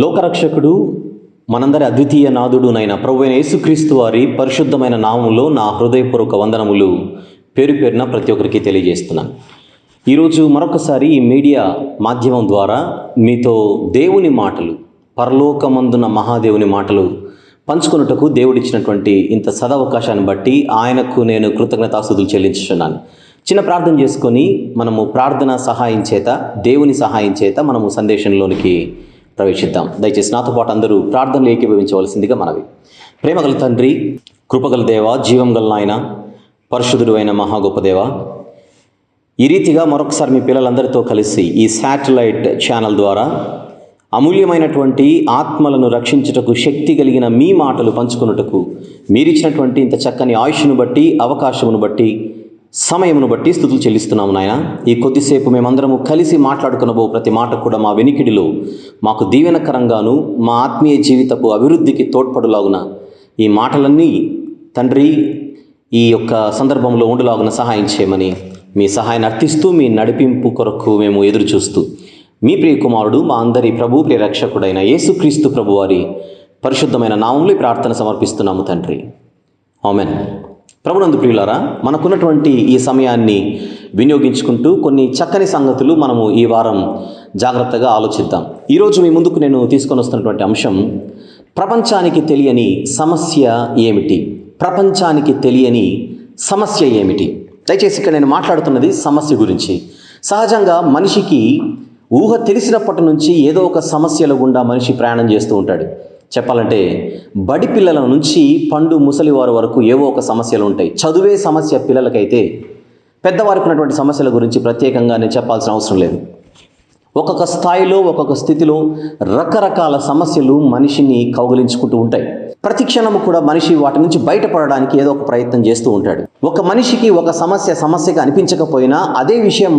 లోకరక్షకుడు మనందరి అద్వితీయ నాథుడునైన ప్రభువైన యేసుక్రీస్తు వారి పరిశుద్ధమైన నామములో నా హృదయపూర్వక వందనములు పేరు పేరున ప్రతి ఒక్కరికి తెలియజేస్తున్నాను. ఈరోజు మరొకసారి ఈ మీడియా మాధ్యమం ద్వారా మీతో దేవుని మాటలు, పరలోకమందున మహాదేవుని మాటలు పంచుకొనుటకు దేవుడిచ్చినటువంటి ఇంత సదవకాశాన్ని బట్టి ఆయనకు నేను కృతజ్ఞతాస్తుతులు చెల్లించుచున్నాను. చిన్న ప్రార్థన చేసుకొని మనము ప్రార్థన సహాయం చేత, దేవుని సహాయం చేత మనము సందేశంలోనికి ప్రవేశిద్దాం. దయచేసి నాతో పాటు అందరూ ప్రార్థనలు ఏకీభవించవలసిందిగా మనవి. ప్రేమగల తండ్రి, కృపగల దేవ, జీవం గల నాయన, పరిశుద్ధుడు అయిన మహా గొప్ప దేవ, ఈ రీతిగా మరొకసారి మీ పిల్లలందరితో కలిసి ఈ శాటిలైట్ ఛానల్ ద్వారా అమూల్యమైనటువంటి ఆత్మలను రక్షించుటకు శక్తి కలిగిన మీ మాటలు పంచుకొనుటకు మీరిచ్చినటువంటి ఇంత చక్కని ఆయుష్ను బట్టి, అవకాశమును బట్టి, సమయమును బట్టి స్తుతులు చెల్లిస్తున్నాము నాయన. ఈ కొద్దిసేపు మేమందరము కలిసి మాట్లాడుకునబో ప్రతి మాట కూడా మా వెనికిడిలో మాకు దీవెనకరంగాను, మా ఆత్మీయ జీవితపు అభివృద్ధికి తోడ్పడులాగున ఈ మాటలన్నీ తండ్రి ఈ యొక్క సందర్భంలో ఉండులాగున సహాయం చేయమని మీ సహాయాన్ని అర్థిస్తూ, మీ నడిపింపు కొరకు మేము ఎదురు చూస్తూ, మీ ప్రియ కుమారుడు, మా అందరి ప్రభు, ప్రియ రక్షకుడైన యేసుక్రీస్తు ప్రభు వారి పరిశుద్ధమైన నామములో ప్రార్థన సమర్పిస్తున్నాము తండ్రి. ఆమెన్. ప్రభునందు ప్రియులారా, మనకున్నటువంటి ఈ సమయాన్ని వినియోగించుకుంటూ కొన్ని చక్కని సంగతులు మనము ఈ వారం జాగ్రత్తగా ఆలోచిద్దాం. ఈరోజు మీ ముందుకు నేను తీసుకొని వస్తున్నటువంటి అంశం, ప్రపంచానికి తెలియని సమస్య ఏమిటి? ప్రపంచానికి తెలియని సమస్య ఏమిటి? దయచేసి ఇక్కడ నేను మాట్లాడుతున్నది సమస్య గురించి. సహజంగా మనిషికి ఊహ తెలిసినప్పటి నుంచి ఏదో ఒక సమస్యల గుండా మనిషి ప్రయాణం చేస్తూ ఉంటాడు. చెప్పాలంటే బడి పిల్లల నుంచి పండు ముసలివారి వరకు ఏవో ఒక సమస్యలు ఉంటాయి. చదువే సమస్య పిల్లలకైతే పెద్దవారికి ఉన్నటువంటి సమస్యల గురించి ప్రత్యేకంగా నేను చెప్పాల్సిన అవసరం లేదు. ఒక్కొక్క స్థాయిలో, ఒక్కొక్క స్థితిలో రకరకాల సమస్యలు మనిషిని కౌగిలించుకుంటూ ఉంటాయి. ప్రతి క్షణము కూడా మనిషి వాటి నుంచి బయటపడడానికి ఏదో ఒక ప్రయత్నం చేస్తూ ఉంటాడు. ఒక మనిషికి ఒక సమస్యగా అనిపించకపోయినా అదే విషయం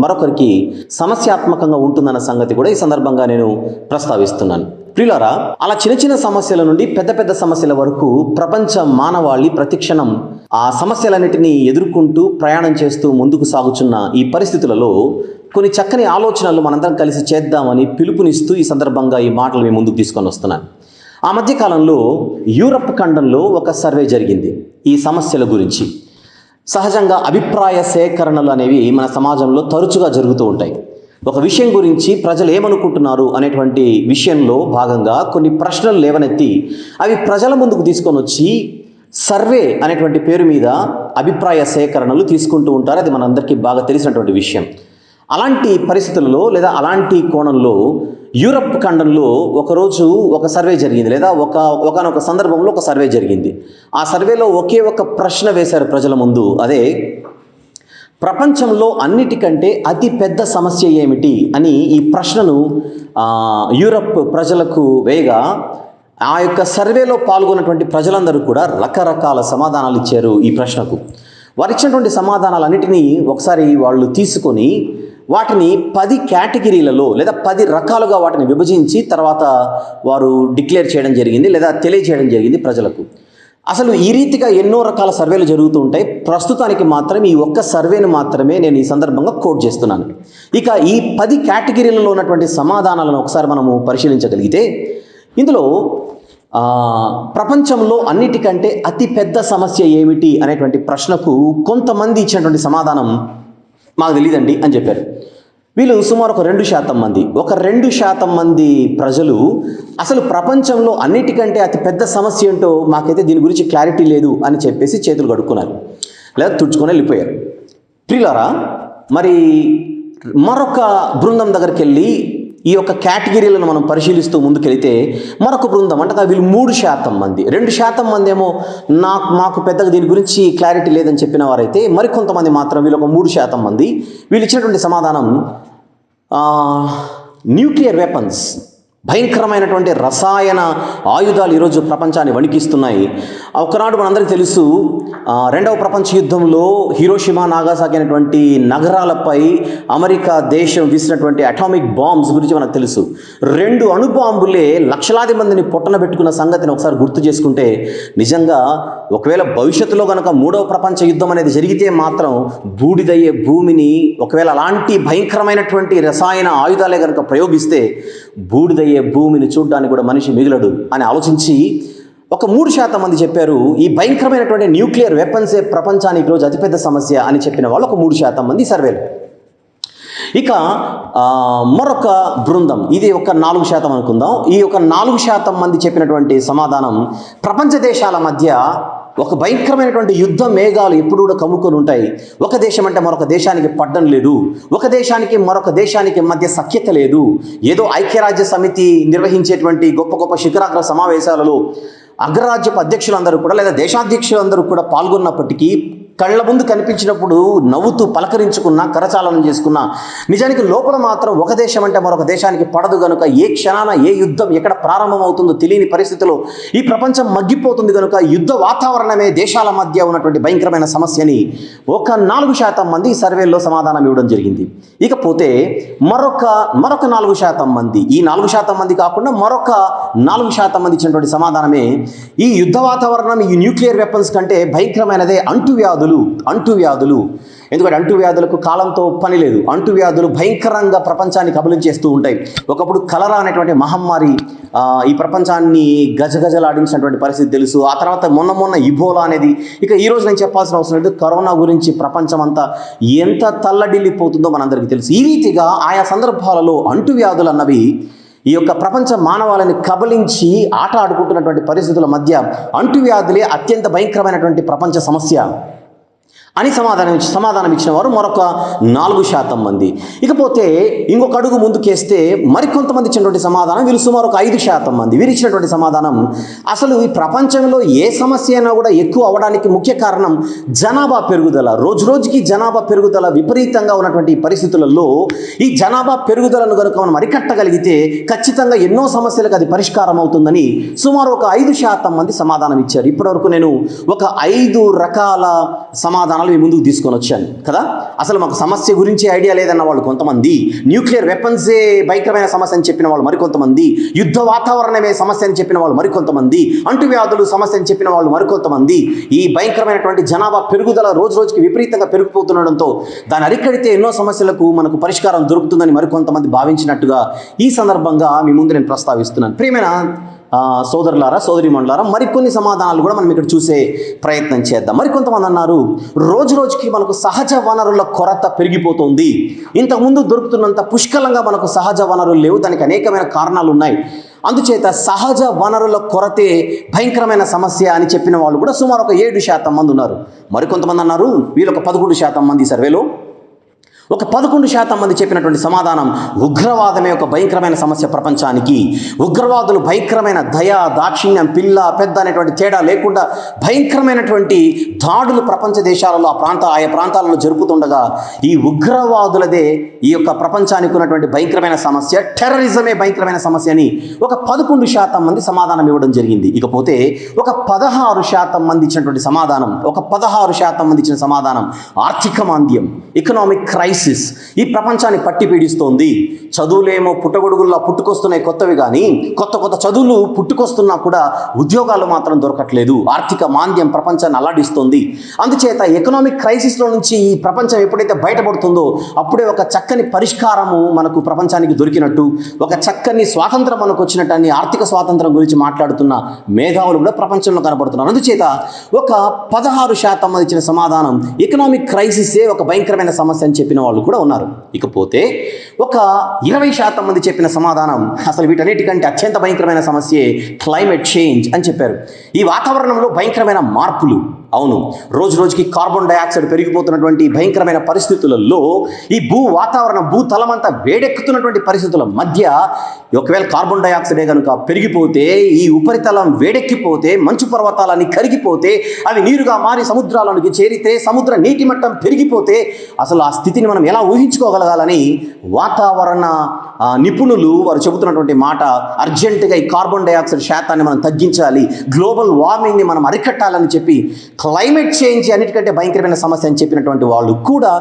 మరొకరికి సమస్యాత్మకంగా ఉంటుందన్న సంగతి కూడా ఈ సందర్భంగా నేను ప్రస్తావిస్తున్నాను. ప్రియులారా, అలా చిన్న చిన్న సమస్యల నుండి పెద్ద పెద్ద సమస్యల వరకు ప్రపంచ మానవాళి ప్రతిక్షణం ఆ సమస్యలన్నిటినీ ఎదుర్కొంటూ ప్రయాణం చేస్తూ ముందుకు సాగుచున్న ఈ పరిస్థితులలో కొన్ని చక్కని ఆలోచనలు మనందరం కలిసి చేద్దామని పిలుపునిస్తూ ఈ సందర్భంగా ఈ మాటలు మీ ముందుకు తీసుకొని వస్తున్నాను. ఆ మధ్యకాలంలో యూరప్ ఖండంలో ఒక సర్వే జరిగింది ఈ సమస్యల గురించి. సహజంగా అభిప్రాయ సేకరణలు అనేవి మన సమాజంలో తరచుగా జరుగుతూ ఉంటాయి. ఒక విషయం గురించి ప్రజలు ఏమనుకుంటున్నారు అనేటువంటి విషయంలో భాగంగా కొన్ని ప్రశ్నలు లేవనెత్తి అవి ప్రజల ముందుకు తీసుకొని వచ్చి సర్వే అనేటువంటి పేరు మీద అభిప్రాయ సేకరణలు తీసుకుంటూ ఉంటారు. అది మనందరికీ బాగా తెలిసినటువంటి విషయం. అలాంటి పరిస్థితులలో లేదా అలాంటి కోణంలో యూరప్ ఖండంలో ఒకరోజు ఒక సర్వే జరిగింది, లేదా ఒకనొక సందర్భంలో ఒక సర్వే జరిగింది. ఆ సర్వేలో ఒకే ఒక ప్రశ్న వేశారు ప్రజల ముందు. అదే, ప్రపంచంలో అన్నిటికంటే అతి పెద్ద సమస్య ఏమిటి అని ఈ ప్రశ్నను యూరప్ ప్రజలకు వేయగా ఆ యొక్క సర్వేలో పాల్గొన్నటువంటి ప్రజలందరూ కూడా రకరకాల సమాధానాలు ఇచ్చారు ఈ ప్రశ్నకు. వారు ఇచ్చినటువంటి సమాధానాలన్నిటినీ ఒకసారి వాళ్ళు తీసుకొని వాటిని 10 కేటగిరీలలో లేదా 10 రకాలుగా వాటిని విభజించి తర్వాత వారు డిక్లేర్ చేయడం జరిగింది, లేదా తెలియజేయడం జరిగింది ప్రజలకు. అసలు ఈ రీతిగా ఎన్నో రకాల సర్వేలు జరుగుతూ ఉంటాయి. ప్రస్తుతానికి మాత్రం ఈ ఒక్క సర్వేను మాత్రమే నేను ఈ సందర్భంగా కోట్ చేస్తున్నాను. ఇక ఈ 10 కేటగిరీలలో ఉన్నటువంటి సమాధానాలను ఒకసారి మనము పరిశీలించగలిగితే, ఇందులో ప్రపంచంలో అన్నిటికంటే అతి పెద్ద సమస్య ఏమిటి అనేటువంటి ప్రశ్నకు కొంతమంది ఇచ్చినటువంటి సమాధానం మాకు తెలియదండి అని చెప్పారు. వీళ్ళు సుమారు ఒక 2% మంది, 2% మంది ప్రజలు అసలు ప్రపంచంలో అన్నిటికంటే అతి పెద్ద సమస్య ఏంటో మాకైతే దీని గురించి క్లారిటీ లేదు అని చెప్పేసి చేతులు కడుక్కున్నారు, లేదా తుడుచుకొని వెళ్ళిపోయారు. ప్రియులారా, మరి మరొక బృందం దగ్గరికి వెళ్ళి ఈ యొక్క కేటగిరీలను మనం పరిశీలిస్తూ ముందుకెళ్తే మరొక బృందం, అంటే వీళ్ళు 3% మంది, 2% మంది ఏమో మాకు పెద్దగా దీని గురించి క్లారిటీ లేదని చెప్పిన వారైతే, మరికొంతమంది మాత్రం వీళ్ళు ఒక 3% మంది వీళ్ళు ఇచ్చినటువంటి సమాధానం న్యూక్లియర్ వెపన్స్, భయంకరమైనటువంటి రసాయన ఆయుధాలు ఈరోజు ప్రపంచాన్ని వణికిస్తున్నాయి. ఒకనాడు మనందరికీ తెలుసు, రెండవ ప్రపంచ యుద్ధంలో హిరోషిమా, నాగాసాకి అనేటువంటి నగరాలపై అమెరికా దేశం విసినటువంటి అటామిక్ బాంబ్స్ గురించి మనకు తెలుసు. 2 అణుబాంబులే లక్షలాది మందిని పొట్టన పెట్టుకున్న సంగతిని ఒకసారి గుర్తు చేసుకుంటే, నిజంగా ఒకవేళ భవిష్యత్తులో కనుక 3వ ప్రపంచ యుద్ధం అనేది జరిగితే మాత్రం బూడిదయ్యే భూమిని ఒకవేళ అలాంటి భయంకరమైనటువంటి రసాయన ఆయుధాలే కనుక ప్రయోగిస్తే బూడిదయ్యే అయ్యే భూమిని చూడడానికి కూడా మనిషి మిగలడు అని ఆలోచించి ఒక 3% మంది చెప్పారు ఈ భయంకరమైనటువంటి న్యూక్లియర్ వెపన్సే ప్రపంచానికి ఈరోజు అతిపెద్ద సమస్య అని చెప్పిన వాళ్ళు ఒక 3% మంది సర్వేలు. ఇక మరొక బృందం, ఇది ఒక 4% అనుకుందాం, ఈ ఒక 4% మంది చెప్పినటువంటి సమాధానం ప్రపంచ దేశాల మధ్య ఒక భయంకరమైనటువంటి యుద్ధ మేఘాలు ఎప్పుడు కూడా కమ్ముకొని ఉంటాయి. ఒక దేశం అంటే మరొక దేశానికి పడ్డం లేదు, ఒక దేశానికి మరొక దేశానికి మధ్య సఖ్యత లేదు. ఏదో ఐక్యరాజ్య సమితి నిర్వహించేటువంటి గొప్ప గొప్ప శిఖరాగ్ర సమావేశాలలో అగ్రరాజ్యపు అధ్యక్షులందరూ కూడా లేదా దేశాధ్యక్షులందరూ కూడా పాల్గొన్నప్పటికీ కళ్ళ ముందు కనిపించినప్పుడు నవ్వుతూ పలకరించుకున్నా, కరచాలనం చేసుకున్నా, నిజానికి లోపల మాత్రం ఒక దేశం అంటే మరొక దేశానికి పడదు కనుక ఏ క్షణాన ఏ యుద్ధం ఎక్కడ ప్రారంభమవుతుందో తెలియని పరిస్థితిలో ఈ ప్రపంచం మగ్గిపోతుంది కనుక యుద్ధ వాతావరణమే దేశాల మధ్య ఉన్నటువంటి భయంకరమైన సమస్యని ఒక 4% మంది ఈ సర్వేల్లో సమాధానం ఇవ్వడం జరిగింది. ఇకపోతే మరొక 4% మంది, ఈ 4% మంది కాకుండా మరొక 4% మంది ఇచ్చినటువంటి సమాధానమే ఈ యుద్ధ వాతావరణం ఈ న్యూక్లియర్ వెపన్స్ కంటే భయంకరమైనదే అంటువ్యాధులు. ఎందుకంటే అంటువ్యాధులకు కాలంతో పని లేదు. అంటువ్యాధులు భయంకరంగా ప్రపంచాన్ని కబలించేస్తూ ఉంటాయి. ఒకప్పుడు కలరా అనేటువంటి మహమ్మారి ఈ ప్రపంచాన్ని గజగజలాడించినటువంటి పరిస్థితి తెలుసు. ఆ తర్వాత మొన్న ఇబోలా అనేది, ఇక ఈ రోజు నేను చెప్పాల్సిన అవసరం లేదు, కరోనా గురించి ప్రపంచం అంతా ఎంత తల్లడిల్లిపోతుందో మనందరికీ తెలుసు. ఈ రీతిగా ఆయా సందర్భాలలో అంటువ్యాధులు అన్నవి ఈ యొక్క ప్రపంచ మానవాళిని కబలించి ఆట ఆడుకుంటున్నటువంటి పరిస్థితుల మధ్య అంటువ్యాధులే అత్యంత భయంకరమైనటువంటి ప్రపంచ సమస్య అని సమాధానం ఇచ్చిన వారు మరొక 4% మంది. ఇకపోతే ఇంకొక అడుగు ముందుకేస్తే మరికొంతమంది ఇచ్చినటువంటి సమాధానం వీళ్ళు సుమారు ఒక 5% మంది. వీరు ఇచ్చినటువంటి సమాధానం అసలు ఈ ప్రపంచంలో ఏ సమస్య అయినా కూడా ఎక్కువ అవడానికి ముఖ్య కారణం జనాభా పెరుగుదల. రోజు రోజుకి జనాభా పెరుగుదల విపరీతంగా ఉన్నటువంటి పరిస్థితులలో ఈ జనాభా పెరుగుదలను కనుక మనం అరికట్టగలిగితే ఖచ్చితంగా ఎన్నో సమస్యలకు అది పరిష్కారం అవుతుందని సుమారు ఒక 5% మంది సమాధానం ఇచ్చారు. ఇప్పటివరకు నేను ఒక 5 రకాల సమాధానాలు మీ ముందుకు తీసుకొని వచ్చాను కదా. అసలు మాకు సమస్య గురించి ఐడియా లేదన్న వాళ్ళు కొంతమంది, న్యూక్లియర్ వెపన్సే భయంకరమైన సమస్య అని చెప్పిన వాళ్ళు మరికొంతమంది, యుద్ధ వాతావరణమే సమస్య అని చెప్పిన వాళ్ళు మరికొంతమంది, అంటువ్యాధులు సమస్య అని చెప్పిన వాళ్ళు మరికొంతమంది, ఈ భయంకరమైనటువంటి జనాభా పెరుగుదల రోజు రోజుకి విపరీతంగా పెరిగిపోతుండడంతో దాన్ని అరికడితే ఎన్నో సమస్యలకు మనకు పరిష్కారం దొరుకుతుందని మరికొంతమంది భావించినట్టుగా ఈ సందర్భంగా మీ ముందు నేను ప్రస్తావిస్తున్నాను. ప్రియమైన సోదరులారా, సోదరిమణులారా, మరికొన్ని సమాధానాలు కూడా మనం ఇక్కడ చూసే ప్రయత్నం చేద్దాం. మరికొంతమంది అన్నారు రోజు రోజుకి మనకు సహజ వనరుల కొరత పెరిగిపోతుంది. ఇంతకుముందు దొరుకుతున్నంత పుష్కలంగా మనకు సహజ వనరులు లేవు, దానికి అనేకమైన కారణాలు ఉన్నాయి. అందుచేత సహజ వనరుల కొరతే భయంకరమైన సమస్య అని చెప్పిన వాళ్ళు కూడా సుమారు ఒక 7% మంది ఉన్నారు. మరికొంతమంది అన్నారు వీళ్ళు ఒక 11% మంది సర్వేలో ఒక 11% మంది చెప్పినటువంటి సమాధానం ఉగ్రవాదమే ఒక భయంకరమైన సమస్య ప్రపంచానికి. ఉగ్రవాదులు భయంకరమైన దయ, దాక్షిణ్యం, పిల్ల పెద్ద అనేటువంటి తేడా లేకుండా భయంకరమైనటువంటి దాడులు ప్రపంచ దేశాలలో ఆయా ప్రాంతాలలో జరుపుతుండగా ఈ ఉగ్రవాదులదే ఈ యొక్క ప్రపంచానికి ఉన్నటువంటి భయంకరమైన సమస్య, టెర్రరిజమే భయంకరమైన సమస్య అని ఒక 11% మంది సమాధానం ఇవ్వడం జరిగింది. ఇకపోతే ఒక 16% మంది ఇచ్చినటువంటి సమాధానం, ఇచ్చిన సమాధానం ఆర్థిక మాంద్యం, ఎకనామిక్ క్రైసిస్ ఈ ప్రపంచాన్ని పట్టి పీడిస్తోంది. చదువులేమో పుట్టగొడుగుల్లా పుట్టుకొస్తున్నాయి కొత్తవి, కానీ కొత్త చదువులు పుట్టుకొస్తున్నా కూడా ఉద్యోగాలు మాత్రం దొరకట్లేదు. ఆర్థిక మాంద్యం ప్రపంచాన్ని అల్లాడిస్తోంది. అందుచేత ఎకనామిక్ క్రైసిస్లో నుంచి ఈ ప్రపంచం ఎప్పుడైతే బయటపడుతుందో అప్పుడే ఒక చక్కని పరిష్కారము మనకు ప్రపంచానికి దొరికినట్టు, ఒక చక్కని స్వాతంత్రం మనకు వచ్చినట్టు అని ఆర్థిక స్వాతంత్రం గురించి మాట్లాడుతున్న మేధావులు కూడా ప్రపంచంలో కనబడుతున్నారు. అందుచేత ఒక 16% మంది ఇచ్చిన సమాధానం ఎకనామిక్ క్రైసిసే ఒక భయంకరమైన సమస్య అని చెప్పిన వాళ్ళు కూడా ఉన్నారు. ఇకపోతే ఒక 20% మంది చెప్పిన సమాధానం అసలు వీటన్నిటికంటే అత్యంత భయంకరమైన సమస్యే క్లైమేట్ చేంజ్ అని చెప్పారు. ఈ వాతావరణంలో భయంకరమైన మార్పులు. అవును, రోజు రోజుకి కార్బన్ డైఆక్సైడ్ పెరిగిపోతున్నటువంటి భయంకరమైన పరిస్థితులలో ఈ భూతలమంతా వేడెక్కుతున్నటువంటి పరిస్థితుల మధ్య ఒకవేళ కార్బన్ డైఆక్సైడే కనుక పెరిగిపోతే, ఈ ఉపరితలం వేడెక్కిపోతే, మంచు పర్వతాలన్నీ కరిగిపోతే, అవి నీరుగా మారి సముద్రాలలోకి చేరితే, సముద్ర నీటి మట్టం పెరిగిపోతే అసలు ఆ స్థితిని మనం ఎలా ఊహించుకోగలగాలని వాతావరణ నిపుణులు వారు చెబుతున్నటువంటి మాట, అర్జెంటుగా ఈ కార్బన్ డైఆక్సైడ్ శాతాన్ని మనం తగ్గించాలి, గ్లోబల్ వార్మింగ్ని మనం అరికట్టాలని చెప్పి క్లైమేట్ చేంజ్ అన్నిటికంటే భయంకరమైన సమస్య అని చెప్పినటువంటి వాళ్ళు కూడా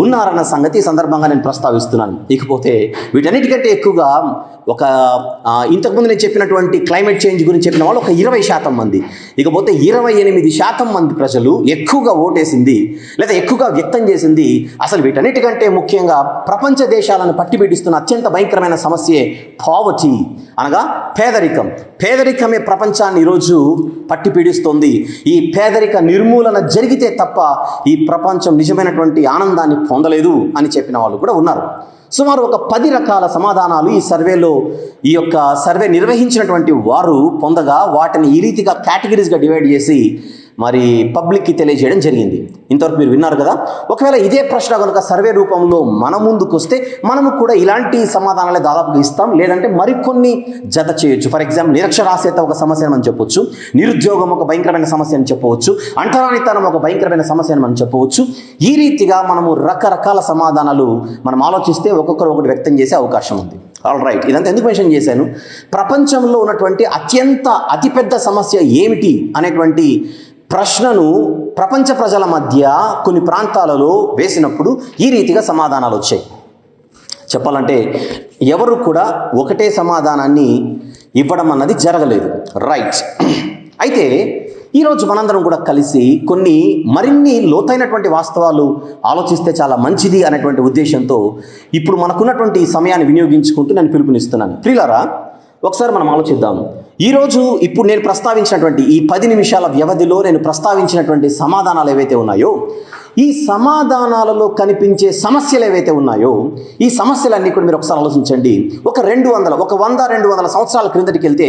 ఉన్నారన్న సంగతి ఈ సందర్భంగా నేను ప్రస్తావిస్తున్నాను. ఇకపోతే వీటన్నిటికంటే ఎక్కువగా ఒక ఇంతకుముందు నేను చెప్పినటువంటి క్లైమేట్ చేంజ్ గురించి చెప్పిన వాళ్ళు ఒక 20% మంది. ఇకపోతే 28% మంది ప్రజలు ఎక్కువగా ఓటేసింది లేదా ఎక్కువగా వ్యక్తం చేసింది అసలు వీటన్నిటికంటే ముఖ్యంగా ప్రపంచ దేశాలను పట్టిపీడిస్తున్న అత్యంత భయంకర భయంకరమైన సమస్యే పావర్టీ, అనగా పేదరికం. పేదరికమే ప్రపంచాన్ని ఈరోజు పట్టి పీడిస్తోంది. ఈ పేదరిక నిర్మూలన జరిగితే తప్ప ఈ ప్రపంచం నిజమైనటువంటి ఆనందాన్ని పొందలేదు అని చెప్పిన వాళ్ళు కూడా ఉన్నారు. సుమారు ఒక 10 రకాల సమాధానాలు ఈ యొక్క సర్వే నిర్వహించినటువంటి వారు పొందగా వాటిని ఈ రీతిగా కేటగిరీస్గా డివైడ్ చేసి మరి పబ్లిక్కి తెలియజేయడం జరిగింది. ఇంతవరకు మీరు విన్నారు కదా. ఒకవేళ ఇదే ప్రశ్న కనుక సర్వే రూపంలో మన ముందుకు వస్తే మనము కూడా ఇలాంటి సమాధానాలే దాదాపుగా ఇస్తాం, లేదంటే మరికొన్ని జత చేయొచ్చు. ఫర్ ఎగ్జాంపుల్, నిరక్షరాస్యత ఒక సమస్య అని మనం చెప్పవచ్చు, నిరుద్యోగం ఒక భయంకరమైన సమస్య అని చెప్పవచ్చు, అంటరానితనం ఒక భయంకరమైన సమస్య అని మనం చెప్పవచ్చు. ఈ రీతిగా మనము రకరకాల సమాధానాలు మనం ఆలోచిస్తే ఒక్కొక్కరు ఒకటి వ్యక్తం చేసే అవకాశం ఉంది. ఆల్ రైట్, ఇదంతా ఎందుకు మెన్షన్ చేశాను? ప్రపంచంలో ఉన్నటువంటి అతిపెద్ద సమస్య ఏమిటి అనేటువంటి ప్రశ్నను ప్రపంచ ప్రజల మధ్య కొన్ని ప్రాంతాలలో వేసినప్పుడు ఈ రీతిగా సమాధానాలు వచ్చాయి. చెప్పాలంటే ఎవరు కూడా ఒకటే సమాధానాన్ని ఇవ్వడం అన్నది జరగలేదు. రైట్, అయితే ఈరోజు మనందరం కూడా కలిసి మరిన్ని లోతైనటువంటి వాస్తవాలు ఆలోచిస్తే చాలా మంచిది అనేటువంటి ఉద్దేశంతో ఇప్పుడు మనకున్నటువంటి సమయాన్ని వినియోగించుకుంటూ నేను పిలుపునిస్తున్నాను. ప్రియులారా, ఒకసారి మనం ఆలోచిద్దాం. ఇప్పుడు నేను ప్రస్తావించినటువంటి ఈ 10 నిమిషాల వ్యవధిలో నేను ప్రస్తావించినటువంటి సమాధానాలు ఏవైతే ఉన్నాయో, ఈ సమాధానాలలో కనిపించే సమస్యలు ఏవైతే ఉన్నాయో, ఈ సమస్యలన్నీ కూడా మీరు ఒకసారి ఆలోచించండి. ఒక 100-200 సంవత్సరాల క్రిందటికి వెళ్తే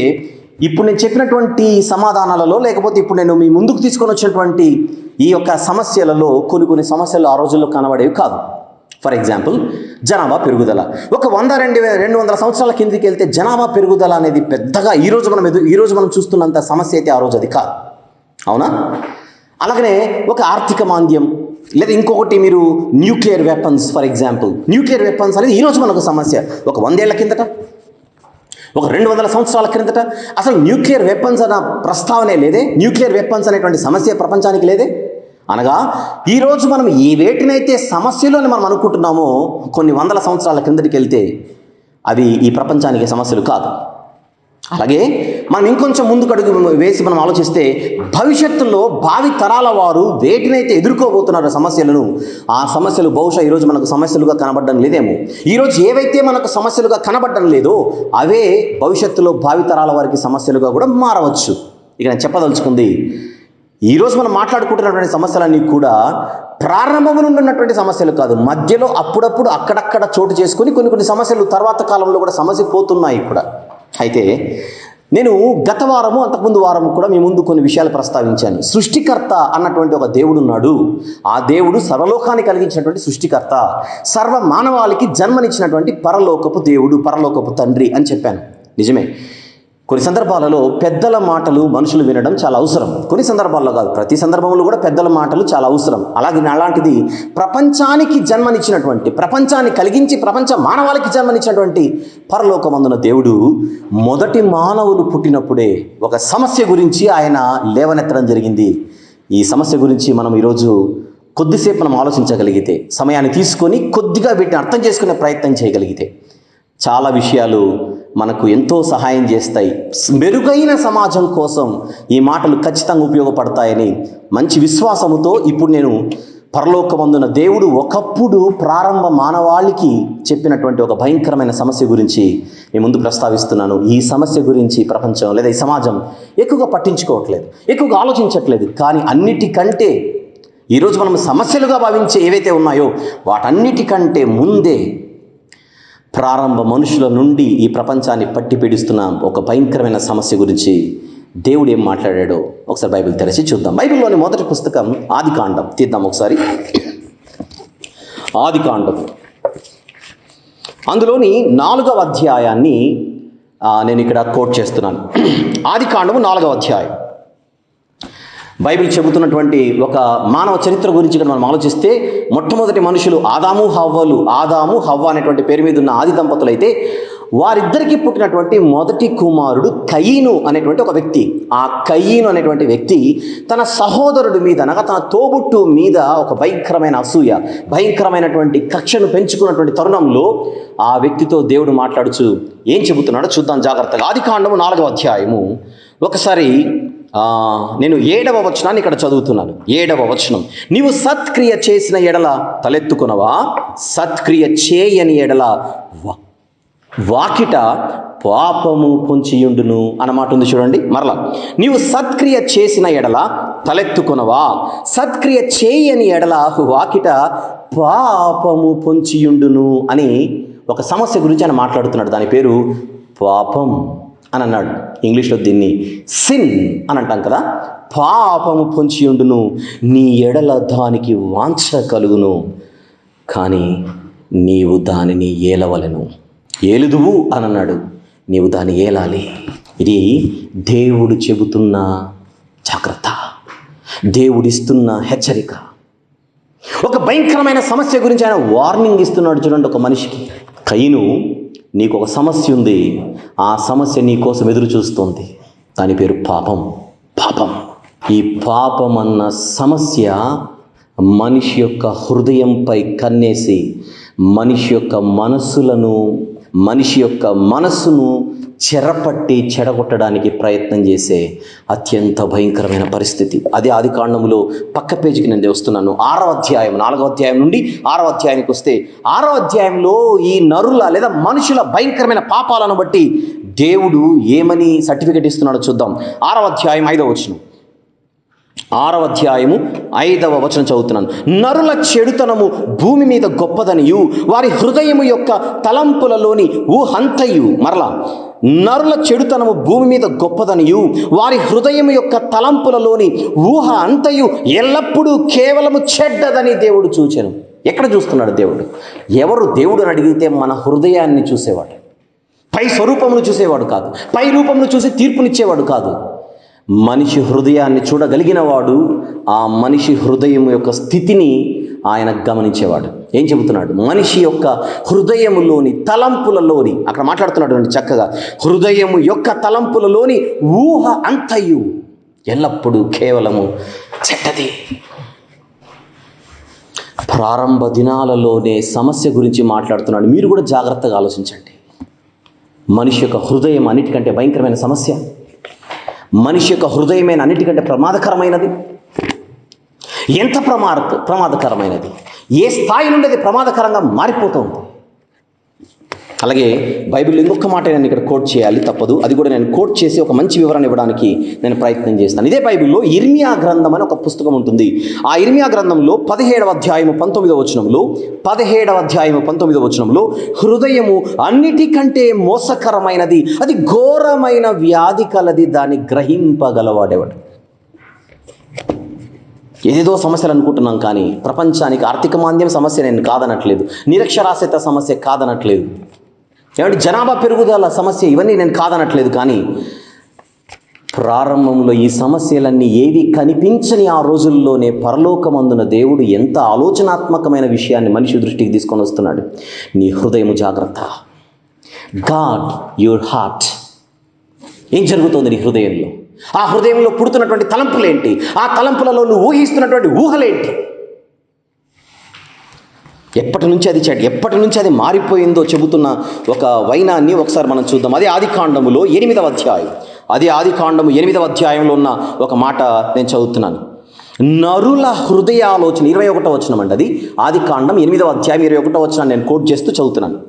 ఇప్పుడు నేను చెప్పినటువంటి సమాధానాలలో, లేకపోతే ఇప్పుడు నేను మీ ముందుకు తీసుకొని వచ్చినటువంటి ఈ యొక్క సమస్యలలో కొన్ని సమస్యలు ఆ రోజుల్లో కనబడేవి కాదు. ఫర్ ఎగ్జాంపుల్, జనాభా పెరుగుదల. ఒక 100-200 సంవత్సరాల కిందకి వెళ్తే జనాభా పెరుగుదల అనేది పెద్దగా ఈరోజు మనం చూస్తున్నంత సమస్య అయితే ఆ రోజు అది కాదు. అవునా? అలాగనే ఒక ఆర్థిక మాంద్యం, లేదా ఇంకొకటి మీరు nuclear weapons. For example, nuclear weapons అనేది ఈరోజు మనకు సమస్య. ఒక 100 ఏళ్ల కిందట, ఒక 200 సంవత్సరాల క్రిందట అసలు న్యూక్లియర్ వెపన్స్ అన్న ప్రస్తావనే లేదే. న్యూక్లియర్ వెపన్స్ అనేటువంటి సమస్య ప్రపంచానికి లేదే. అనగా ఈరోజు మనం ఏ వేటినైతే సమస్యలు అని మనం అనుకుంటున్నామో కొన్ని 100 సంవత్సరాల క్రిందటికి వెళ్తే అవి ఈ ప్రపంచానికి సమస్యలు కాదు. అలాగే మనం ఇంకొంచెం ముందుకు అడుగు వేసి మనం ఆలోచిస్తే భవిష్యత్తులో భావి తరాల వారు వేటినైతే ఎదుర్కోబోతున్నారో సమస్యలను, ఆ సమస్యలు బహుశా ఈరోజు మనకు సమస్యలుగా కనబడడం లేదేమో. ఈరోజు ఏవైతే మనకు సమస్యలుగా కనబడడం లేదో అవే భవిష్యత్తులో భావి తరాల వారికి సమస్యలుగా కూడా మారవచ్చు. ఇక నేను చెప్పదలుచుకుంది, ఈరోజు మనం మాట్లాడుకుంటున్నటువంటి సమస్యలన్నీ కూడా ప్రారంభం నుండి ఉన్నటువంటి సమస్యలు కాదు, మధ్యలో అప్పుడప్పుడు అక్కడక్కడ చోటు చేసుకుని కొన్ని సమస్యలు తర్వాత కాలంలో కూడా సమస్య పోతున్నాయి కూడా. అయితే నేను గత వారము అంతకుముందు వారము కూడా మీ ముందు కొన్ని విషయాలు ప్రస్తావించాను. సృష్టికర్త అన్నటువంటి ఒక దేవుడు ఉన్నాడు. ఆ దేవుడు సర్వలోకాన్ని కలిగించినటువంటి సృష్టికర్త, సర్వ మానవాళికి జన్మనిచ్చినటువంటి పరలోకపు దేవుడు, పరలోకపు తండ్రి అని చెప్పాను. నిజమే, కొన్ని సందర్భాలలో పెద్దల మాటలు మనుషులు వినడం చాలా అవసరం. కొన్ని సందర్భాల్లో కాదు, ప్రతి సందర్భంలో కూడా పెద్దల మాటలు చాలా అవసరం. అలాంటిది ప్రపంచానికి జన్మనిచ్చినటువంటి, ప్రపంచాన్ని కలిగించి ప్రపంచ మానవాళికి జన్మనిచ్చినటువంటి పరలోకమందున దేవుడు మొదటి మానవులు పుట్టినప్పుడే ఒక సమస్య గురించి ఆయన లేవనెత్తడం జరిగింది. ఈ సమస్య గురించి మనం ఈరోజు కొద్దిసేపు మనం ఆలోచించగలిగితే, సమయాన్ని తీసుకొని కొద్దిగా వీటిని అర్థం చేసుకునే ప్రయత్నం చేయగలిగితే చాలా విషయాలు మనకు ఎంతో సహాయం చేస్తాయి. మెరుగైన సమాజం కోసం ఈ మాటలు ఖచ్చితంగా ఉపయోగపడతాయని మంచి విశ్వాసముతో ఇప్పుడు నేను పరలోకమందున దేవుడు ఒకప్పుడు ప్రారంభ మానవాళికి చెప్పినటువంటి ఒక భయంకరమైన సమస్య గురించి మీ ముందు ప్రస్తావిస్తున్నాను. ఈ సమస్య గురించి ప్రపంచం లేదా ఈ సమాజం ఎక్కువగా పట్టించుకోవట్లేదు, ఎక్కువగా ఆలోచించట్లేదు. కానీ అన్నిటికంటే ఈరోజు మనం సమస్యలుగా భావించే ఏవైతే ఉన్నాయో వాటన్నిటికంటే ముందే ప్రారంభ మనుషుల నుండి ఈ ప్రపంచాన్ని పట్టి పీడిస్తున్న ఒక భయంకరమైన సమస్య గురించి దేవుడు ఏం మాట్లాడాడో ఒకసారి బైబిల్ తెరచి చూద్దాం. బైబిల్లోని మొదటి పుస్తకం ఆదికాండం తీద్దాం ఒకసారి. ఆదికాండం అందులోని 4వ అధ్యాయాన్ని నేను ఇక్కడ కోట్ చేస్తున్నాను. ఆదికాండము 4వ అధ్యాయం. బైబిల్ చెబుతున్నటువంటి ఒక మానవ చరిత్ర గురించి ఇక్కడ మనం ఆలోచిస్తే, మొట్టమొదటి మనుషులు ఆదాము హవ్వ అనేటువంటి పేరు మీద ఉన్న ఆది దంపతులైతే వారిద్దరికి పుట్టినటువంటి మొదటి కుమారుడు కయీను అనేటువంటి ఒక వ్యక్తి. ఆ కయీను అనేటువంటి వ్యక్తి తన సహోదరుడి మీద, అనగా తన తోబుట్టు మీద ఒక భయంకరమైన అసూయ, భయంకరమైనటువంటి కక్షను పెంచుకున్నటువంటి తరుణంలో ఆ వ్యక్తితో దేవుడు మాట్లాడుచు ఏం చెబుతున్నాడో చూద్దాం జాగ్రత్తగా. ఆదికాండము 4వ అధ్యాయము. ఒకసారి నేను 7వ వచనాన్ని ఇక్కడ చదువుతున్నాను. 7వ వచనం, నీవు సత్క్రియ చేసిన ఎడల తలెత్తుకునవా, సత్క్రియ చేయని ఎడల వాకిట పాపము పొంచియుండును అన్నమాట ఉంది చూడండి. మరలా, నీవు సత్క్రియ చేసిన ఎడల తలెత్తుకొనవా, సత్క్రియ చేయని ఎడల వాకిట పాపము పొంచియుండును అని ఒక సమస్య గురించి ఆయన మాట్లాడుతున్నాడు. దాని పేరు పాపం అని అన్నాడు. ఇంగ్లీష్లో దీన్ని సిన్ అని అంటాం కదా. పాపము పొంచియుండును, నీ ఎడల దానికి వాంఛ కలుగును, కానీ నీవు దానిని ఏలవలెను. ఏలుదువు అని అన్నాడు, నీవు దాన్ని ఏలాలి. ఇది దేవుడు చెబుతున్న జాగ్రత్త, దేవుడిస్తున్న హెచ్చరిక. ఒక భయంకరమైన సమస్య గురించి ఆయన వార్నింగ్ ఇస్తున్నాడు చూడండి ఒక మనిషికి. కయీను, నీకు ఒక సమస్య ఉంది, ఆ సమస్య నీ కోసం ఎదురు చూస్తోంది. దాని పేరు పాపం. పాపం, ఈ పాపం అన్న సమస్య మనిషి యొక్క హృదయంపై కన్నేసి మనిషి యొక్క మనస్సును చెరపట్టి చెడగొట్టడానికి ప్రయత్నం చేసే అత్యంత భయంకరమైన పరిస్థితి. అదే ఆదికాండములో పక్క పేజీకి నేను వస్తున్నాను. 6వ అధ్యాయం 4వ అధ్యాయం నుండి 6వ అధ్యాయానికి వస్తే, 6వ అధ్యాయంలో ఈ నరుల లేదా మనుషుల భయంకరమైన పాపాలను బట్టి దేవుడు ఏమని సర్టిఫికెట్ ఇస్తున్నాడో చూద్దాం. 6వ అధ్యాయం 5వ వచనం. 6వ అధ్యాయము 5వ వచనం చదువుతున్నాను. నరుల చెడుతనము భూమి మీద గొప్పదనియు, వారి హృదయము యొక్క తలంపులలోని ఊహంతయు. మరలా, నరుల చెడుతనము భూమి మీద గొప్పదనియు, వారి హృదయము యొక్క తలంపులలోని ఊహ అంతయు ఎల్లప్పుడూ కేవలము చెడ్డదని దేవుడు చూచెను. ఎక్కడ చూస్తున్నాడు దేవుడు? ఎవరు దేవుడు అని అడిగితే మన హృదయాన్ని చూసేవాడు, పై స్వరూపమును చూసేవాడు కాదు, పై రూపమును చూసి తీర్పునిచ్చేవాడు కాదు. మనిషి హృదయాన్ని చూడగలిగిన వాడు ఆ మనిషి హృదయం యొక్క స్థితిని ఆయన గమనించేవాడు. ఏం చెబుతున్నాడు? మనిషి యొక్క హృదయములోని తలంపులలోని, అక్కడ మాట్లాడుతున్నాడు చక్కగా, హృదయము యొక్క తలంపులలోని ఊహ అంతయు ఎల్లప్పుడూ కేవలము చెడ్డది. ప్రారంభ దినాలలోనే సమస్య గురించి మాట్లాడుతున్నాడు. మీరు కూడా జాగ్రత్తగా ఆలోచించండి. మనిషి యొక్క హృదయం అన్నిటికంటే భయంకరమైన సమస్య. మనిషి యొక్క హృదయమైన అన్నిటికంటే ప్రమాదకరమైనది. ఎంత ప్రమాదకరమైనది, ఏ స్థాయి నుండి అది ప్రమాదకరంగా మారిపోతుంది. అలాగే బైబిల్ ఇంకొక మాట నేను ఇక్కడ కోట్ చేయాలి, తప్పదు. అది కూడా నేను కోట్ చేసి ఒక మంచి వివరణ ఇవ్వడానికి నేను ప్రయత్నం చేస్తాను. ఇదే బైబిల్లో ఇర్మియా గ్రంథం అని ఒక పుస్తకం ఉంటుంది. ఆ ఇర్మియా గ్రంథంలో 17వ అధ్యాయము 19వ వచనంలో 17వ అధ్యాయము 19వ వచనంలో, హృదయము అన్నిటికంటే మోసకరమైనది, అది ఘోరమైన వ్యాధి కలది, దాన్ని గ్రహింపగలవాడేవాడు. ఏదేదో సమస్యలు అనుకుంటున్నాం, కానీ ప్రపంచానికి ఆర్థిక మాంద్యం సమస్య నేను కాదనట్లేదు, నిరక్షరాస్యత సమస్య కాదనట్లేదు, ఏమంటే జనాభా పెరుగుదల సమస్య, ఇవన్నీ నేను కాదనట్లేదు. కానీ ప్రారంభంలో ఈ సమస్యలన్నీ ఏవి కనిపించని ఆ రోజుల్లోనే పరలోకమందున దేవుడు ఎంత ఆలోచనాత్మకమైన విషయాన్ని మనిషి దృష్టికి తీసుకొని వస్తున్నాడు. నీ హృదయము జాగ్రత్త. God your heart. ఏం జరుగుతుంది నీ హృదయంలో? ఆ హృదయంలో పుడుతున్నటువంటి తలంపులేంటి? ఆ తలంపులలో నువ్వు ఊహిస్తున్నటువంటి ఊహలేంటి? ఎప్పటి నుంచి అది మారిపోయిందో చెబుతున్న ఒక వైనాన్ని ఒకసారి మనం చూద్దాం. అదే ఆదికాండములో 8వ అధ్యాయం. అదే ఆదికాండము 8వ అధ్యాయంలో ఉన్న ఒక మాట నేను చదువుతున్నాను. నరుల హృదయాలోచన, 21వ వచనం అండి. అది ఆదికాండం 8వ అధ్యాయం 21వ వచనం నేను కోట్ చేస్తూ చదువుతున్నాను.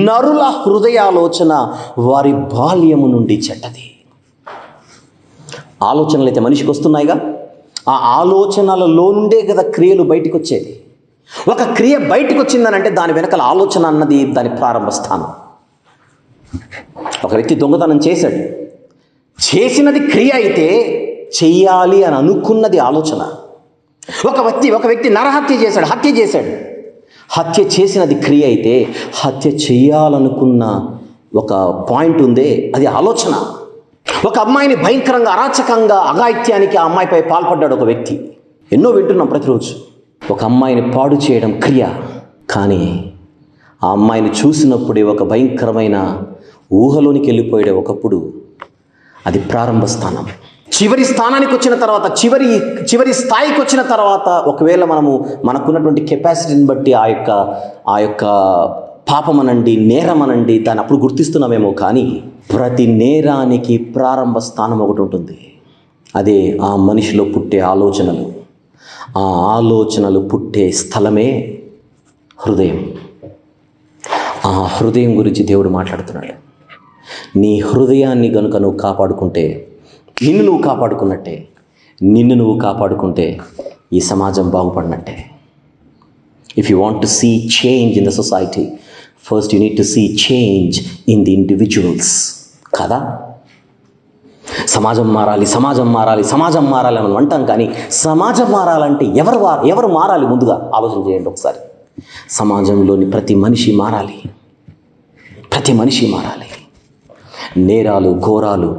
నరుల హృదయాలోచన వారి బాల్యము నుండి చెడ్డది. ఆలోచనలు అయితే మనిషికి వస్తున్నాయిగా, ఆ ఆలోచనలలో నుండే కదా క్రియలు బయటకు వచ్చేది. ఒక క్రియ బయటకు వచ్చిందనంటే దాని వెనకాల ఆలోచన అన్నది దాని ప్రారంభ స్థానం. ఒక వ్యక్తి దొంగతనం చేశాడు, చేసినది క్రియ అయితే చెయ్యాలి అని అనుకున్నది ఆలోచన. ఒక వ్యక్తి నరహత్య చేశాడు, హత్య చేసినది క్రియ అయితే హత్య చేయాలనుకున్న ఒక పాయింట్ ఉందే, అది ఆలోచన. ఒక అమ్మాయిని భయంకరంగా అరాచకంగా అఘాయిత్యానికి ఆ అమ్మాయిపై పాల్పడ్డాడు ఒక వ్యక్తి. ఎన్నో వింటున్నాం ప్రతిరోజు. ఒక అమ్మాయిని పాడు చేయడం క్రియ, కానీ ఆ అమ్మాయిని చూసినప్పుడే ఒక భయంకరమైన ఊహలోనికి వెళ్ళిపోయాడు ఒకప్పుడు. అది ప్రారంభ స్థానం. చివరి స్థానానికి వచ్చిన తర్వాత, చివరి స్థాయికి వచ్చిన తర్వాత, ఒకవేళ మనకున్నటువంటి కెపాసిటీని బట్టి ఆ యొక్క పాపమనండి, నేరమనండి, దాన్ని అప్పుడు గుర్తిస్తున్నామేమో. కానీ ప్రతి నేరానికి ప్రారంభ స్థానం ఒకటి ఉంటుంది. అదే ఆ మనిషిలో పుట్టే ఆలోచనలు. ఆ ఆలోచనలు పుట్టే స్థలమే హృదయం. ఆ హృదయం గురించి దేవుడు మాట్లాడుతున్నాడు. నీ హృదయాన్ని గనుక నువ్వు కాపాడుకుంటే నిన్ను నువ్వు కాపాడుకున్నట్టే. నిన్ను నువ్వు కాపాడుకుంటే ఈ సమాజం బాగుపడినట్టే. If you want to see change in the society, first you need to see change in the individuals. కదా, సమాజం మారాలి, సమాజం మారాలి, సమాజం మారాలి అని అంటాం, కానీ సమాజం మారాలంటే ఎవరు మారాలి? ముందుగా ఆలోచన చేయండి ఒకసారి. సమాజంలోని ప్రతి మనిషి మారాలి. ప్రతి మనిషి మారాలి. నేరాలు, ఘోరాలు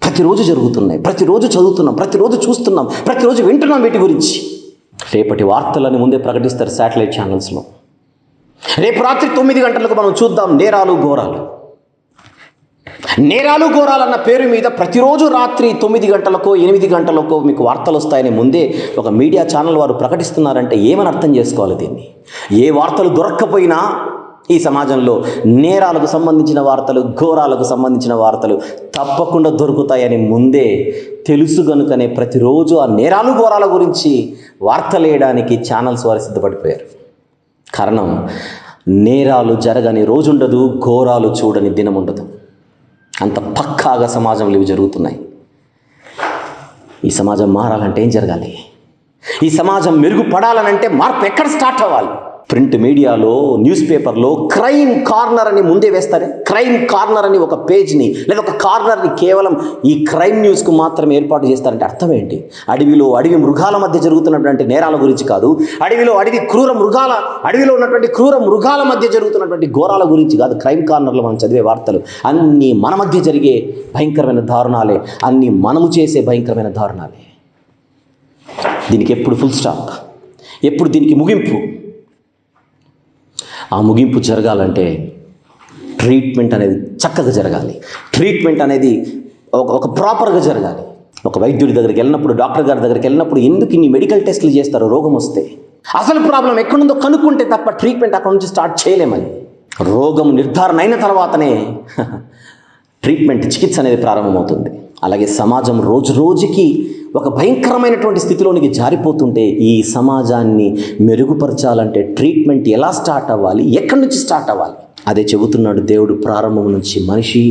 ప్రతిరోజు జరుగుతున్నాయి, ప్రతిరోజు చదువుతున్నాం, ప్రతిరోజు చూస్తున్నాం, ప్రతిరోజు వింటున్నాం వీటి గురించి. రేపటి వార్తలని ముందే ప్రకటిస్తారు శాటిలైట్ ఛానల్స్లో. రేపు రాత్రి 9 గంటలకు మనం చూద్దాం నేరాలు, ఘోరాలు. నేరాలు, ఘోరాలన్న పేరు మీద ప్రతిరోజు రాత్రి 9 గంటలకో 8 గంటలకో మీకు వార్తలు వస్తాయని ముందే ఒక మీడియా ఛానల్ వారు ప్రకటిస్తున్నారంటే ఏమని అర్థం చేసుకోవాలి దీన్ని? ఏ వార్తలు దొరక్కపోయినా ఈ సమాజంలో నేరాలకు సంబంధించిన వార్తలు, ఘోరాలకు సంబంధించిన వార్తలు తప్పకుండా దొరుకుతాయని ముందే తెలుసు కనుకనే ప్రతిరోజు ఆ నేరాలు, ఘోరాల గురించి వార్తలు వేయడానికి ఛానల్స్ వారు సిద్ధపడిపోయారు. కారణం, నేరాలు జరగని రోజు ఉండదు, ఘోరాలు చూడని దినం ఉండదు. అంత పక్కాగా సమాజంలో ఇవి జరుగుతున్నాయి. ఈ సమాజం మారాలంటే ఏం జరగాలి? ఈ సమాజం మెరుగుపడాలనంటే మార్పు ఎక్కడ స్టార్ట్ అవ్వాలి? ప్రింట్ మీడియాలో, న్యూస్ పేపర్లో క్రైమ్ కార్నర్ అని ముందే వేస్తారు. క్రైమ్ కార్నర్ అని ఒక పేజ్ని లేదా ఒక కార్నర్ని కేవలం ఈ క్రైమ్ న్యూస్కు మాత్రమే ఏర్పాటు చేస్తారంటే అర్థం ఏంటి? అడవి మృగాల మధ్య జరుగుతున్నటువంటి నేరాల గురించి కాదు, అడవిలో ఉన్నటువంటి క్రూర మృగాల మధ్య జరుగుతున్నటువంటి ఘోరాల గురించి కాదు. క్రైమ్ కార్నర్లో మనం చదివే వార్తలు అన్నీ మన మధ్య జరిగే భయంకరమైన దారుణాలే, అన్నీ మనము చేసే భయంకరమైన దారుణాలే. దీనికి ఎప్పుడు ఫుల్ స్టాప్? ఎప్పుడు దీనికి ముగింపు? ఆ ముగింపు జరగాలంటే ట్రీట్మెంట్ అనేది చక్కగా జరగాలి. ట్రీట్మెంట్ అనేది ఒక ప్రాపర్గా జరగాలి. ఒక వైద్యుడి దగ్గరికి వెళ్ళినప్పుడు, డాక్టర్ గారి దగ్గరికి వెళ్ళినప్పుడు ఎందుకు ఇన్ని మెడికల్ టెస్టులు చేస్తారు? రోగం వస్తే అసలు ప్రాబ్లం ఎక్కడుందో కనుక్కుంటే తప్ప ట్రీట్మెంట్ అక్కడ నుంచి స్టార్ట్ చేయలేమని. రోగం నిర్ధారణ అయిన తర్వాతనే ట్రీట్మెంట్, చికిత్స అనేది ప్రారంభమవుతుంది. అలాగే సమాజం రోజు రోజుకి ఒక భయంకరమైనటువంటి స్థితిలోనికి జారిపోతుంటే ఈ సమాజాన్ని మెరుగుపరచాలంటే ట్రీట్మెంట్ ఎలా స్టార్ట్ అవ్వాలి? ఎక్కడి నుంచి స్టార్ట్ అవ్వాలి? అదే చెబుతున్నాడు దేవుడు ప్రారంభం నుంచి. మనిషి,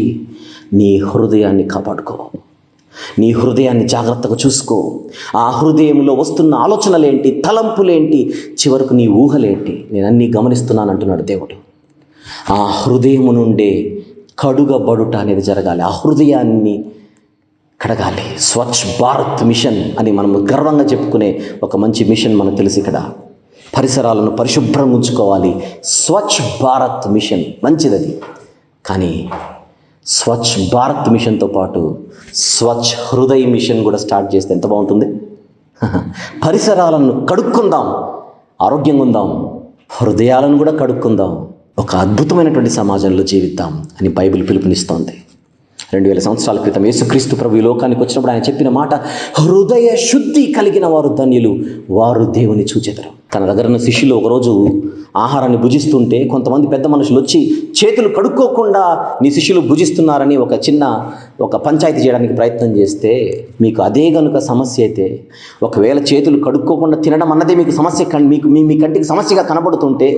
నీ హృదయాన్ని కాపాడుకో, నీ హృదయాన్ని జాగ్రత్తగా చూసుకో. ఆ హృదయంలో వస్తున్న ఆలోచనలేంటి, తలంపులేంటి, చివరకు నీ ఊహలేంటి, నేను అన్నీ గమనిస్తున్నాను అంటున్నాడు దేవుడు. ఆ హృదయము నుండే కడుగబడుట అనేది జరగాలి. ఆ హృదయాన్ని కడగాలి. స్వచ్ఛ భారత్ మిషన్ అని మనం గర్వంగా చెప్పుకునే ఒక మంచి మిషన్ మనకు తెలుసు. ఇక్కడ పరిసరాలను పరిశుభ్రంగా ఉంచుకోవాలి. స్వచ్ఛ భారత్ మిషన్ మంచిది అది. కానీ స్వచ్ఛ భారత్ మిషన్తో పాటు స్వచ్ఛ హృదయ మిషన్ కూడా స్టార్ట్ చేస్తే ఎంత బాగుంటుంది? పరిసరాలను కడుక్కుందాం, ఆరోగ్యంగా ఉందాం, హృదయాలను కూడా కడుక్కుందాం, ఒక అద్భుతమైనటువంటి సమాజంలో జీవిద్దాం అని బైబిల్ పిలుపునిస్తోంది. 2000 సంవత్సరాల క్రితం యేసుక్రీస్తు ప్రభు ఈ లోకానికి వచ్చినప్పుడు ఆయన చెప్పిన మాట, హృదయ శుద్ధి కలిగిన వారు ధన్యులు, వారు దేవుని చూచెదరు. తన దగ్గర ఉన్న శిష్యులు ఒకరోజు ఆహారాన్ని భుజిస్తుంటే కొంతమంది పెద్ద మనుషులు వచ్చి చేతులు కడుక్కోకుండా నీ శిష్యులు భుజిస్తున్నారని ఒక పంచాయతీ చేయడానికి ప్రయత్నం చేస్తే, మీకు అదే కనుక సమస్య అయితే, ఒకవేళ చేతులు కడుక్కోకుండా తినడం అన్నదే మీకు సమస్య, మీ కంటికి సమస్యగా కనబడుతుంటే,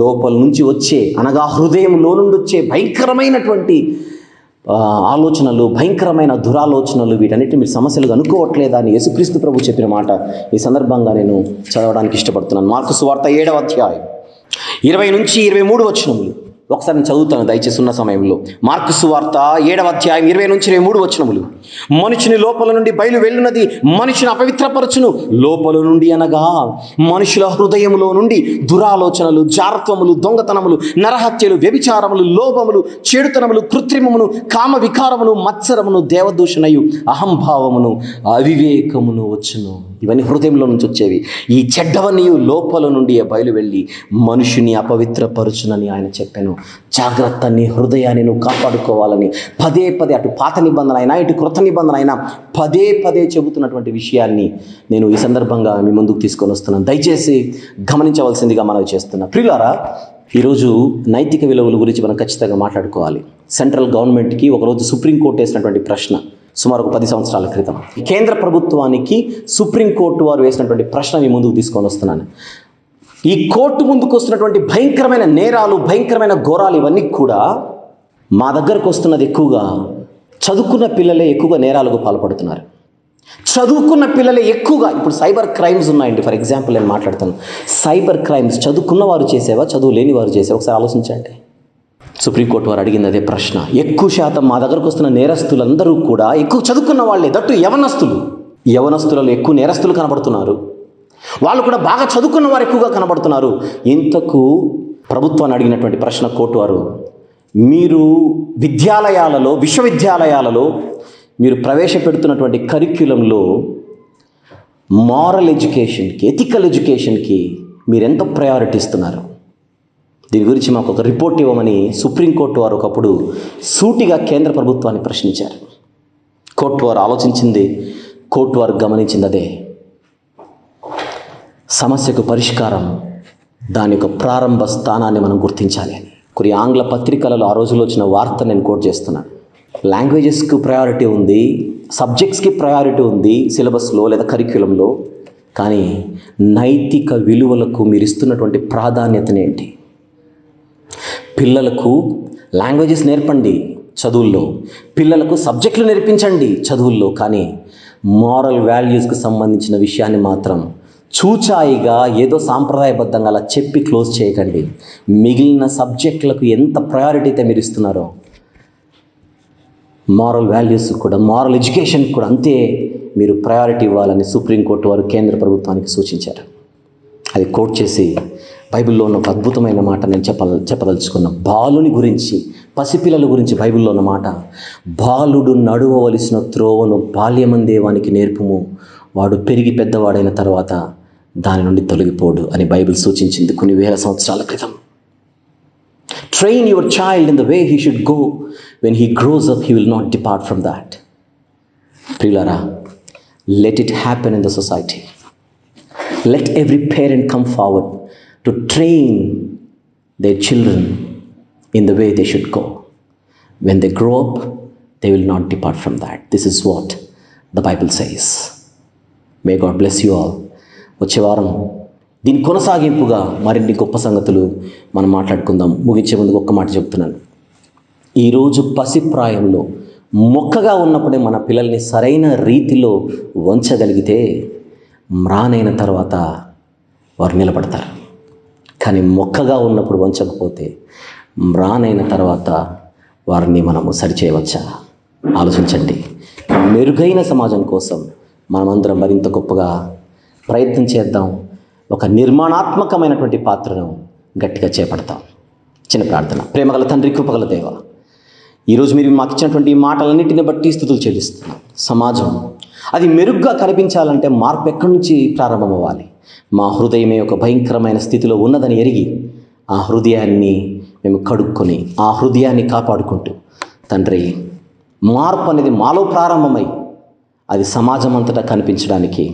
లోపల నుంచి వచ్చే, అనగా హృదయంలో నుండి వచ్చే భయంకరమైనటువంటి ఆలోచనలు, భయంకరమైన దురాలోచనలు, వీటన్నిటిని మీరు సమస్యలు అనుకోవట్లేదా అని యేసుక్రీస్తు ప్రభు చెప్పిన మాట ఈ సందర్భంగా నేను చదవడానికి ఇష్టపడుతున్నాను. మార్కు సువార్త 7వ అధ్యాయం 20 నుంచి 23 వచనములు ఒకసారి నేను చదువుతాను దయచేసి ఉన్న సమయంలో. మార్కు సువార్త 7వ అధ్యాయం 20 నుంచి 23 వచనములు. మనుషుని లోపల నుండి బయలు వెళ్ళున్నది మనిషిని అపవిత్రపరచును. లోపల నుండి అనగా మనుషుల హృదయములో నుండి దురాలోచనలు, జారత్వములు, దొంగతనములు, నరహత్యలు, వ్యభిచారములు, లోభములు, చెడుతనములు, కృత్రిమమును, కామ వికారమును, మత్సరమును, దేవదూషణయు, అహంభావమును, అవివేకమును వచ్చును. ఇవన్నీ హృదయంలో నుంచి వచ్చేవి. ఈ చెడ్డవన్నీ లోపల నుండి బయలు వెళ్ళి మనుషుని అపవిత్రపరచునని ఆయన చెప్పాను. జాగ్రత్త, నీ హృదయాన్ని నువ్వు కాపాడుకోవాలని పదే అటు పాత నిబంధన అయినా ఇటు కృత నిబంధన అయినా పదే చెబుతున్నటువంటి విషయాన్ని నేను ఈ సందర్భంగా మీ ముందుకు తీసుకొని వస్తున్నాను. దయచేసి గమనించవలసిందిగా మనవి చేస్తున్నా. ప్రియులారా, ఈరోజు నైతిక విలువల గురించి మనం ఖచ్చితంగా మాట్లాడుకోవాలి. సెంట్రల్ గవర్నమెంట్కి ఒకరోజు సుప్రీంకోర్టు వేసినటువంటి ప్రశ్న, సుమారు 10 సంవత్సరాల క్రితం కేంద్ర ప్రభుత్వానికి సుప్రీంకోర్టు వారు వేసినటువంటి ప్రశ్న మీ ముందుకు తీసుకొని వస్తున్నాను. ఈ కోర్టు ముందుకు వస్తున్నటువంటి భయంకరమైన నేరాలు, భయంకరమైన ఘోరాలు ఇవన్నీ కూడా మా దగ్గరకు వస్తున్నది ఎక్కువగా చదువుకున్న పిల్లలే ఎక్కువగా నేరాలకు పాల్పడుతున్నారు. చదువుకున్న పిల్లలే ఎక్కువగా. ఇప్పుడు సైబర్ క్రైమ్స్ ఉన్నాయండి. ఫర్ ఎగ్జాంపుల్ నేను మాట్లాడతాను. సైబర్ క్రైమ్స్ చదువుకున్న వారు చేసేవా, చదువు లేని వారు చేసేవా? ఒకసారి ఆలోచించండి. సుప్రీంకోర్టు వారు అడిగింది అదే ప్రశ్న. ఎక్కువ శాతం మా దగ్గరకు వస్తున్న నేరస్తులందరూ కూడా ఎక్కువ చదువుకున్న వాళ్ళే, దట్టు యవనస్తులు. యవనస్తులలో ఎక్కువ నేరస్తులు కనబడుతున్నారు. వాళ్ళు కూడా బాగా చదువుకున్న వారు ఎక్కువగా కనబడుతున్నారు. ఇంతకు ప్రభుత్వాన్ని అడిగినటువంటి ప్రశ్న కోర్టు వారు, మీరు విద్యాలయాలలో, విశ్వవిద్యాలయాలలో మీరు ప్రవేశపెడుతున్నటువంటి కరిక్యులంలో మారల్ ఎడ్యుకేషన్కి, ఎథికల్ ఎడ్యుకేషన్కి మీరు ఎంత ప్రయారిటీ ఇస్తున్నారు? దీని గురించి మాకు ఒక రిపోర్ట్ ఇవ్వమని సుప్రీంకోర్టు వారు ఒకప్పుడు సూటిగా కేంద్ర ప్రభుత్వాన్ని ప్రశ్నించారు. కోర్టు వారు ఆలోచించింది, కోర్టు వారు గమనించింది అదే. సమస్యకు పరిష్కారం దాని యొక్క ప్రారంభ స్థానాన్ని మనం గుర్తించాలి అని. కొన్ని ఆంగ్ల పత్రికలలో ఆ రోజుల్లో వచ్చిన వార్త నేను కోట్ చేస్తున్నాను. లాంగ్వేజెస్కి ప్రయారిటీ ఉంది, సబ్జెక్ట్స్కి ప్రయారిటీ ఉంది సిలబస్లో లేదా కరిక్యులంలో, కానీ నైతిక విలువలకు మీరు ఇస్తున్నటువంటి ప్రాధాన్యతనేంటి? పిల్లలకు లాంగ్వేజెస్ నేర్పండి చదువుల్లో, పిల్లలకు సబ్జెక్టులు నేర్పించండి చదువుల్లో, కానీ మారల్ వాల్యూస్కి సంబంధించిన విషయాన్ని మాత్రం చూచాయిగా ఏదో సాంప్రదాయబద్ధంగా అలా చెప్పి క్లోజ్ చేయకండి. మిగిలిన సబ్జెక్టులకు ఎంత ప్రయారిటీ అయితే మీరు ఇస్తున్నారో, మారల్ వాల్యూస్ కూడా, మారల్ ఎడ్యుకేషన్ కూడా అంతే మీరు ప్రయారిటీ ఇవ్వాలని సుప్రీంకోర్టు వారు కేంద్ర ప్రభుత్వానికి సూచించారు. అది కోట్ చేసి బైబిల్లో ఉన్న ఒక అద్భుతమైన మాట నేను చెప్పదలుచుకున్నా. బాలుని గురించి, పసిపిల్లల గురించి బైబిల్లో ఉన్న మాట, బాలుడు నడువవలసిన త్రోవను బాల్యమందే వానికి నేర్పుము, వాడు పెరిగి పెద్దవాడైన తర్వాత దాని నుండి తొలగిపోడు అని బైబిల్ సూచించింది కొన్ని వేల సంవత్సరాల క్రితం. Train your child in the way he should go, when he grows up he will not depart from that. ప్రియులారా, let it happen in the society. Let every parent come forward to train their children in the way they should go. When they grow up, they will not depart from that. This is what the Bible says. May God bless you all. వచ్చే వారం దీని కొనసాగింపుగా మరిన్ని గొప్ప సంగతులు మనం మాట్లాడుకుందాం. ముగించే ముందుకు ఒక్క మాట చెప్తున్నాను. ఈరోజు పసిప్రాయంలో మొక్కగా ఉన్నప్పుడే మన పిల్లల్ని సరైన రీతిలో వంచగలిగితే మ్రానైన తర్వాత వారు నిలబడతారు. కానీ మొక్కగా ఉన్నప్పుడు వంచకపోతే మ్రానైన తర్వాత వారిని మనము సరిచేయవచ్చా? ఆలోచించండి. మెరుగైన సమాజం కోసం మనమందరం మరింత గొప్పగా ప్రయత్నం చేద్దాం. ఒక నిర్మాణాత్మకమైనటువంటి పాత్రను గట్టిగా చేపడతాం. చిన్న ప్రార్థన. ప్రేమగల తండ్రి, కృపగల దేవ, ఈరోజు మీరు మాకు ఇచ్చినటువంటి ఈ మాటలన్నింటిని బట్టి స్తుతులు చెల్లిస్తున్నాం. సమాజం అది మెరుగ్గా కనిపించాలంటే మార్పు ఎక్కడి నుంచి ప్రారంభమవ్వాలి? మా హృదయమే ఒక భయంకరమైన స్థితిలో ఉన్నదని ఎరిగి ఆ హృదయాన్ని మేము కడుక్కొని ఆ హృదయాన్ని కాపాడుకుంటూ, తండ్రి, మార్పు అనేది మాలో ప్రారంభమై అది సమాజం అంతటా కనిపించడానికి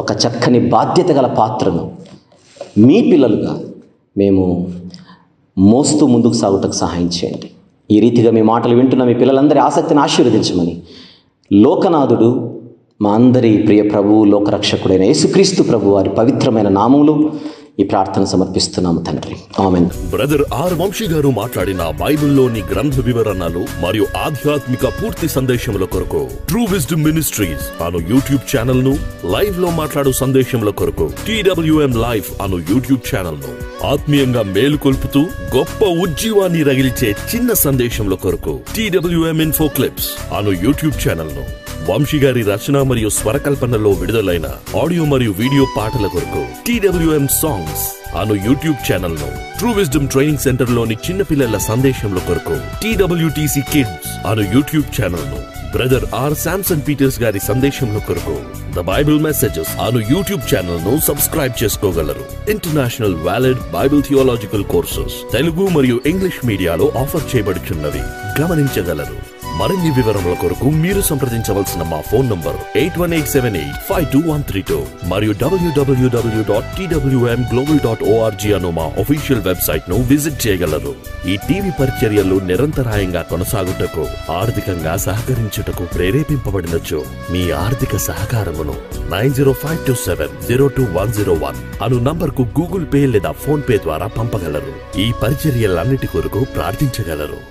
ఒక చక్కని బాధ్యత గల పాత్రను మీ పిల్లలుగా మేము మోస్తూ ముందుకు సాగుటకు సహాయం చేయండి. ఈ రీతిగా మీ మాటలు వింటున్న మీ పిల్లలందరి ఆసక్తిని ఆశీర్వదించమని లోకనాథుడు, మా అందరి ప్రియ ప్రభువు, లోకరక్షకుడైన యేసుక్రీస్తు ప్రభు వారి పవిత్రమైన నామములో ఈ ప్రార్థన సమర్పిస్తున్నాము తండ్రి. ఆమేన్. బ్రదర్ ఆర్ వంశీ గారు మాట్లాడిన బైబిల్లోని గ్రంథ వివరణలు మరియు ఆధ్యాత్మిక పూర్తి సందేశముల కొరకు ట్రూ విజ్డమ్ మినిస్ట్రీస్ అను యూట్యూబ్ ఛానల్ ను, లైవ్ లో మాట్లాడు సందేశముల కొరకు TWM లైవ్ అను యూట్యూబ్ ఛానల్ ను, ఆత్మీయంగా మేలుకొల్పుతూ గొప్ప ఉజ్జీవాన్ని రగిల్చే చిన్న సందేశముల కొరకు TWM ఇన్ఫో క్లిప్స్ అను యూట్యూబ్ ఛానల్ ను, వంశీ గారి రచన మరియు స్వరకల్పనలో విడుదలైన ఆడియో మరియు వీడియో పాటల కొరకు TWM సాంగ్స్ అను యూట్యూబ్ ఛానల్ ను, ట్రూ విజ్డమ్ ట్రైనింగ్ సెంటర్ లోని చిన్నపిల్లల సందేశంల కొరకు TWTC కిడ్స్ అను యూట్యూబ్ ఛానల్ ను, బ్రదర్ ఆర్ శాంసన్ పీటర్స్ గారి సందేశంల కొరకు the Bible messages Anu YouTube channel ను సబ్స్క్రైబ్ చేసుకోగలరు. International valid Bible theological courses Telugu మరియు ఇంగ్లీష్ మీడియాలో ఆఫర్ చేయబడుచున్నవి గమనించగలరు. మరిన్ని వివరముల కొరకు మీరు సంప్రదించవలసిన మా ఫోన్ నంబర్ 8187852132 మరియు www.twmglobal.org అను మా ఆఫీషియల్ వెబ్సైట్ ను విజిట్ చేయగలరు. ఈ టీవీ పరిచర్యలు నిరంతరాయంగా కొనసాగుటకు, ఆర్థికంగా సహకరించుటకు ప్రేరేపింపబడినచో మీ ఆర్థిక సహకారమును 9052702101 అను నంబర్కు గూగుల్ పే లేదా ఫోన్ పే ద్వారా పంపగలరు. ఈ పరిచర్యలన్నిటి కొరకు ప్రార్థించగలరు.